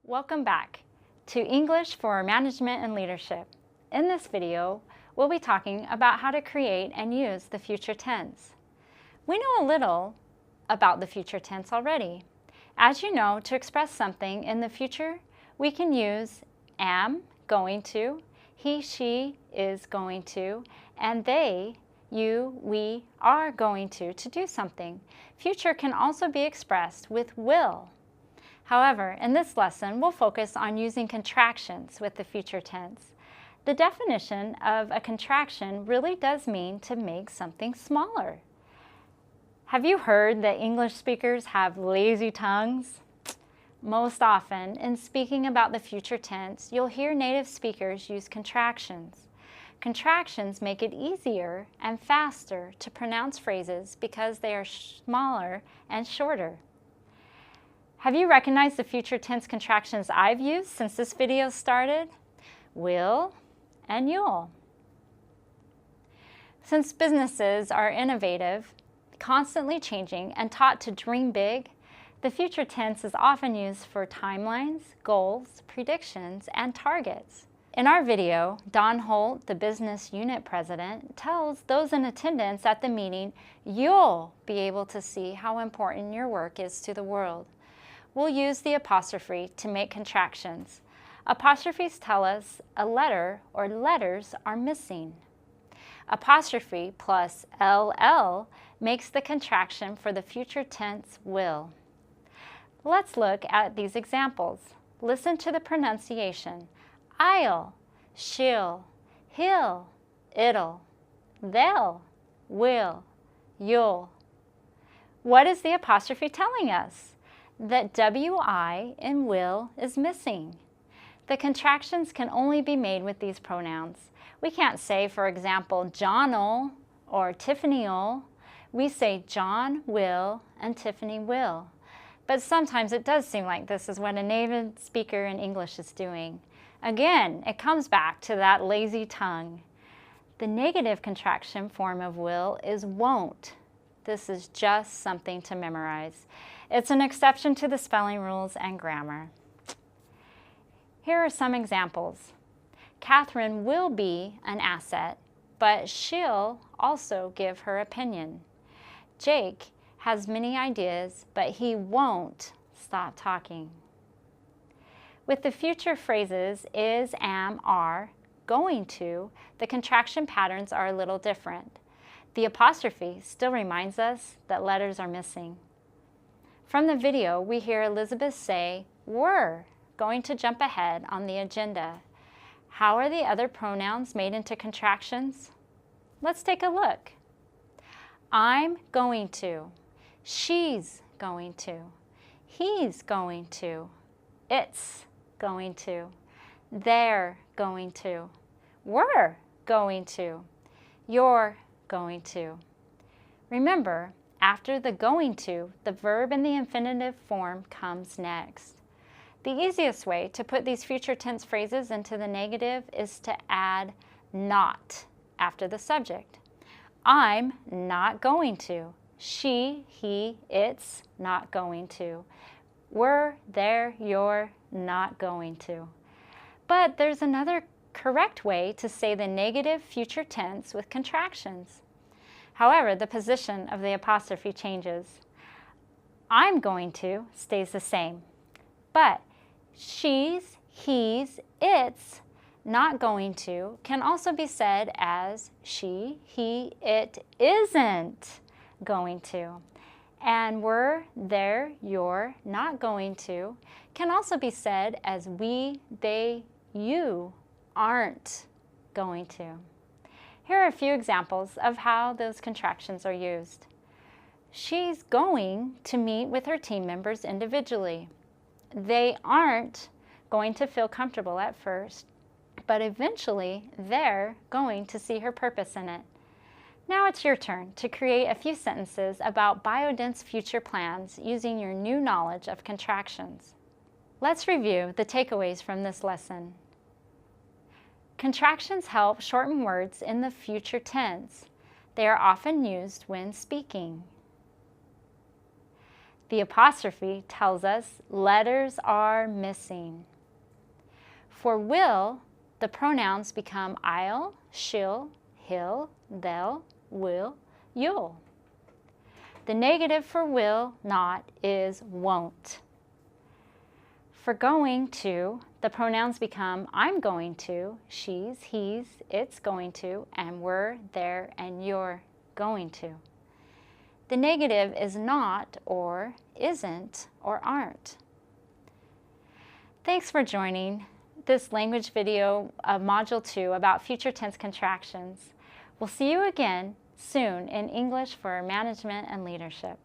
Welcome back to English for Management and Leadership. In this video, we'll be talking about how to create and use the future tense. We know a little about the future tense already. As you know, to express something in the future, we can use am, going to, he, she is going to, and they, you, we are going to do something. Future can also be expressed with will. However, in this lesson, we'll focus on using contractions with the future tense. The definition of a contraction really does mean to make something smaller. Have you heard that English speakers have lazy tongues? Most often, in speaking about the future tense, you'll hear native speakers use contractions. Contractions make it easier and faster to pronounce phrases because they are smaller and shorter. Have you recognized the future tense contractions I've used since this video started? Will and you'll. Since businesses are innovative, constantly changing, and taught to dream big, the future tense is often used for timelines, goals, predictions, and targets. In our video, Don Holt, the business unit president, tells those in attendance at the meeting, you'll be able to see how important your work is to the world. We'll use the apostrophe to make contractions. Apostrophes tell us a letter or letters are missing. Apostrophe plus LL makes the contraction for the future tense will. Let's look at these examples. Listen to the pronunciation. I'll, she'll, he'll, it'll, they'll, will, you'll. What is the apostrophe telling us? That WI in will is missing. The contractions can only be made with these pronouns. We can't say, for example, John'll or Tiffany'll. We say John will and Tiffany will. But sometimes it does seem like this is what a native speaker in English is doing. Again, it comes back to that lazy tongue. The negative contraction form of will is won't. This is just something to memorize. It's an exception to the spelling rules and grammar. Here are some examples. Catherine will be an asset, but she'll also give her opinion. Jake has many ideas, but he won't stop talking. With the future phrases is, am, are, going to, the contraction patterns are a little different. The apostrophe still reminds us that letters are missing. From the video, we hear Elizabeth say, we're going to jump ahead on the agenda. How are the other pronouns made into contractions? Let's take a look. I'm going to. She's going to. He's going to. It's going to. They're going to. We're going to. You're going to. Remember, after the going to, the verb in the infinitive form comes next. The easiest way to put these future tense phrases into the negative is to add not after the subject. I'm not going to. She, he, it's not going to. We're, they're, you're not going to. But there's another correct way to say the negative future tense with contractions. However, the position of the apostrophe changes. I'm going to stays the same, but she's, he's, it's not going to can also be said as she, he, it isn't going to. And we're, they're, you're not going to can also be said as we, they, you aren't going to. Here are a few examples of how those contractions are used. She's going to meet with her team members individually. They aren't going to feel comfortable at first, but eventually they're going to see her purpose in it. Now it's your turn to create a few sentences about biodense future plans using your new knowledge of contractions. Let's review the takeaways from this lesson. Contractions help shorten words in the future tense. They are often used when speaking. The apostrophe tells us letters are missing. For will, the pronouns become I'll, she'll, he'll, they'll, will, you'll. The negative for will not is won't. For going to, the pronouns become I'm going to, she's, he's, it's going to, and we're, they're, and you're going to. The negative is not or isn't or aren't. Thanks for joining this language video of Module 2 about future tense contractions. We'll see you again soon in English for Management and Leadership.